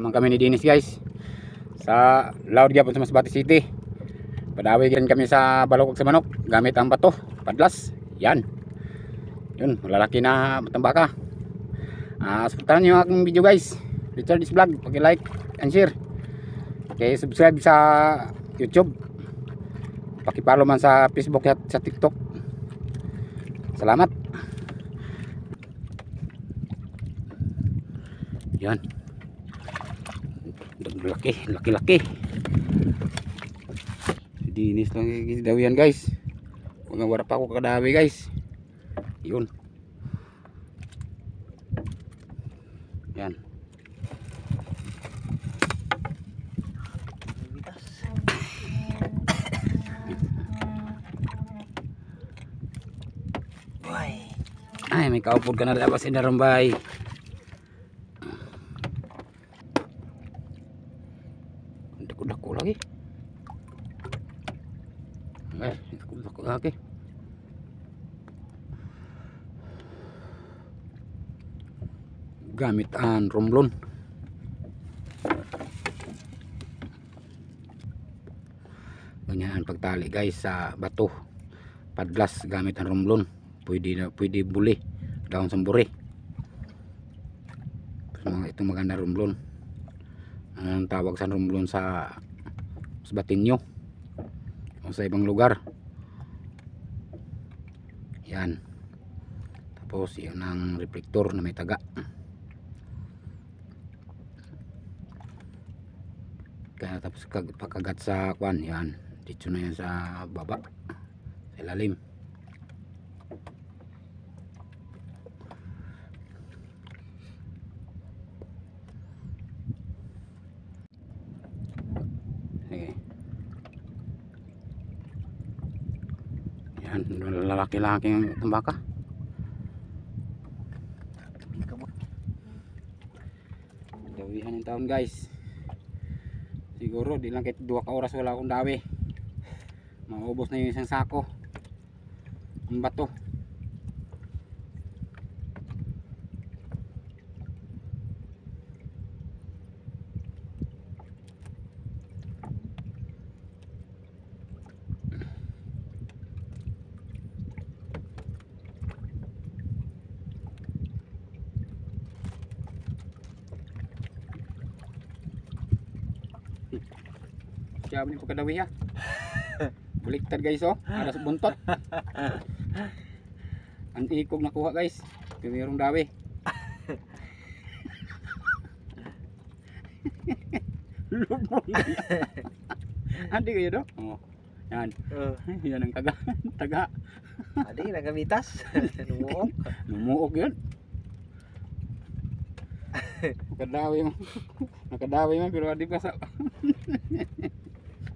Naman kami ni Dennis guys sa Loud gyapon sa Masbate City. Padawi din kami sa balukog sa manok gamit ang bato, padlas. Yan. Yun, malalaki na matambaka. Supportahan niyo aking video guys. Richard is Vlog, paki-like and share. Subscribe sa YouTube. Paki-follow man sa Facebook at sa TikTok. Salamat. Yan. Laki. Si Dennis lang daw yan guys. Wala pa ako kadawi guys. Yun. Yan. Ay, may kaupod ka na labas in Darumbay. Dako lagi. Dako lagi. Gamit ang romblon. Ganyan ang pagtali guys sa bato. Padlas gamit ang romblon. Pwede buli daon samburi. Ito maganda romblon. Ang tawag sa romblon sa Batinyo o sa ibang lugar. Yan. Tapos yan ang reflector na may taga. Kaya tapos pagkagat sa kwan, yan. Dito na yan sa baba, sa ilalim. Yan, lalaki-laki ang tambaka. Dawihan ng taon guys. Siguro di lang kahit 2 ka oras wala akong dawi. Maubos na yung isang sako ang bato. Siya mo ko kadawi ha. Baliktad guys oh. Ada sa buntot. Ang ikog nakuha guys. Mayroong dawi. Lubog. Andi kayo do? Oh. Yan. Yan ang taga. Adi nagamitas. Numuok. Numuok yun. Nakadawi man pero adi pa sa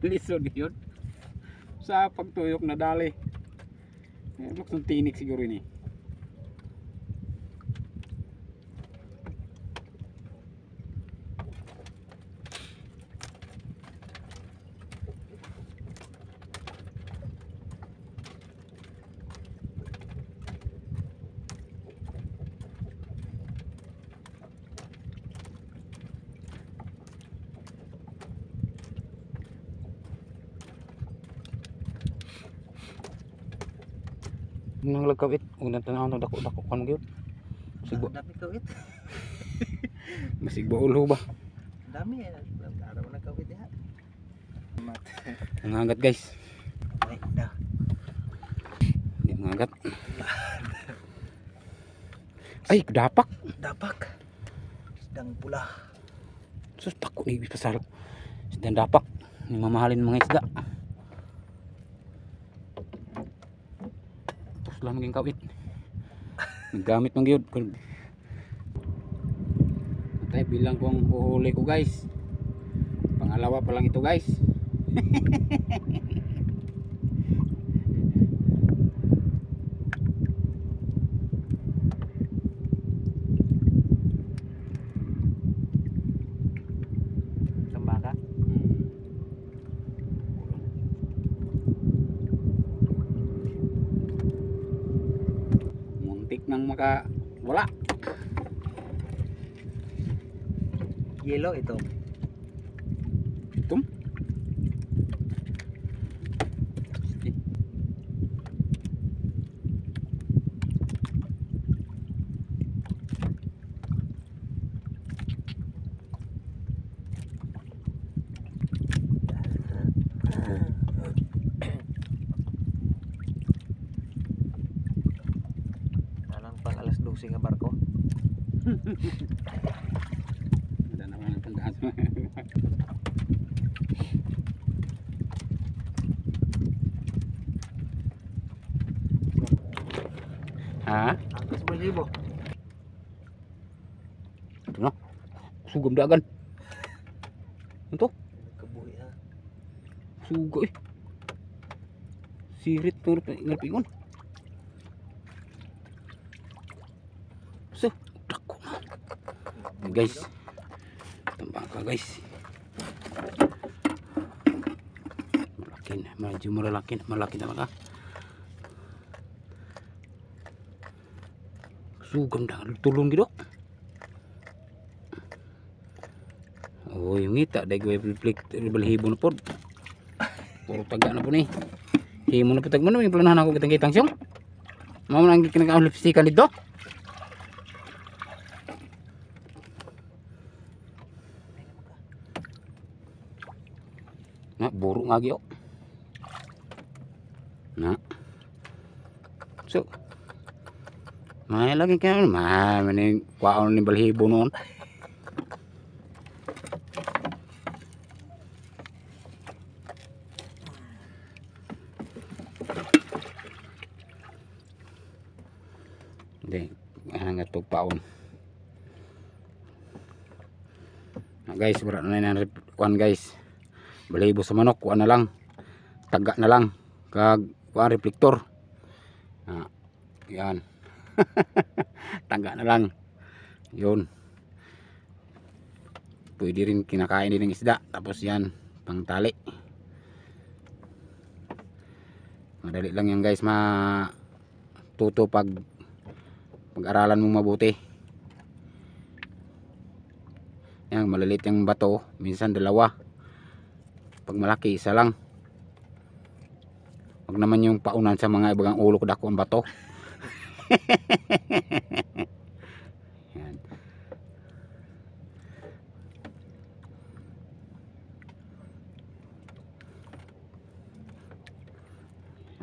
lisod yun sa pagtuyok na dali. Maksong tinik siguro ini. Nang lagkawit, unang tanaw na dako-dako kan gyud. Sigbo. Dami kawit. Masigbo ulo ba? Dami araw na kawit ya. Nangagat guys. Ay, dah. Hindi nangagat. Ay, dapak. Dapak. Sedang pula. Sus takut ni pasal. Sedang dapak. Ni mamahalin mga isda. Lang maging kawit. Gamit ng gyud. Tay bilang kong uhuli ko guys. Pangalawa pa lang ito guys. Sambaka. Muntik nang maka wala. Yellow ito. Itom. Anong pang alas 12 nga barko? Wala naman ang tandaan. Ha? Angkas balibo. Ito na. Sugam dagan. Ito. Kabuhi ha. Suga eh. Sirit turut ngalpingon. So, dako na. Guys. Tambaka guys. Malaki na. Medyo malaki na mga. Sugam dah tulong gitu. Oh, yung ngita dai gue belihibo na pod. Puro taga na po ni. Himo na po tag mo yung planahan ako kitang-kitang siyong. Mamo nang kinaka-lipstickan dito. Na buru nga gyud. Na. So, may lagi kayo maning kwaon ni balihibo noon. Hindi, nga itong paon. Guys, wala na yung kuhan guys. Balihibo sa manok, kuhan na lang. Taga na lang. Kag kuhan reflektor. Yan. Taga na lang. Yun. Pwede rin kinakain din ng isda. Tapos yan, pang tali. Madali lang yan guys, matuto pag-aralan mong mabuti. Yan, maliliit yung bato, minsan dalawa. Pag malaki, isa lang. Wag naman yung paunan sa mga ibang ulo ko dako ang bato. Yan.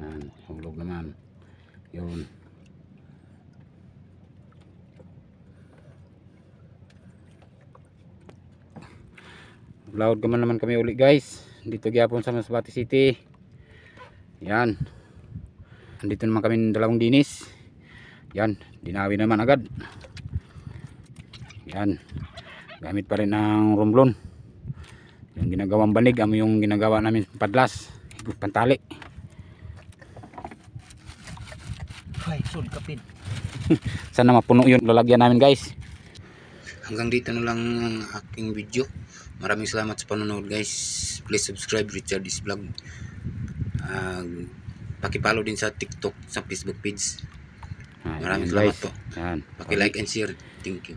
Yan, hulog naman. Yun. Loud naman kami uli guys. Dito gyapon sa Masbate City. Yan. Andito naman kami ng dalawang dinis. Yan, dinawi naman agad. Yan. Gamit pa rin ng romblon. Yung ginagawang banig, yung ginagawa namin padlas, pantali. Ay, sul kapin. Sana mapuno yun lalagyan namin guys. Hanggang dito na lang ang aking video. Maraming salamat sa panonood guys. Please subscribe Richard is Vlog. Paki-follow din sa TikTok, sa Facebook page. Maraming salamat po. Paki-like and share. Thank you.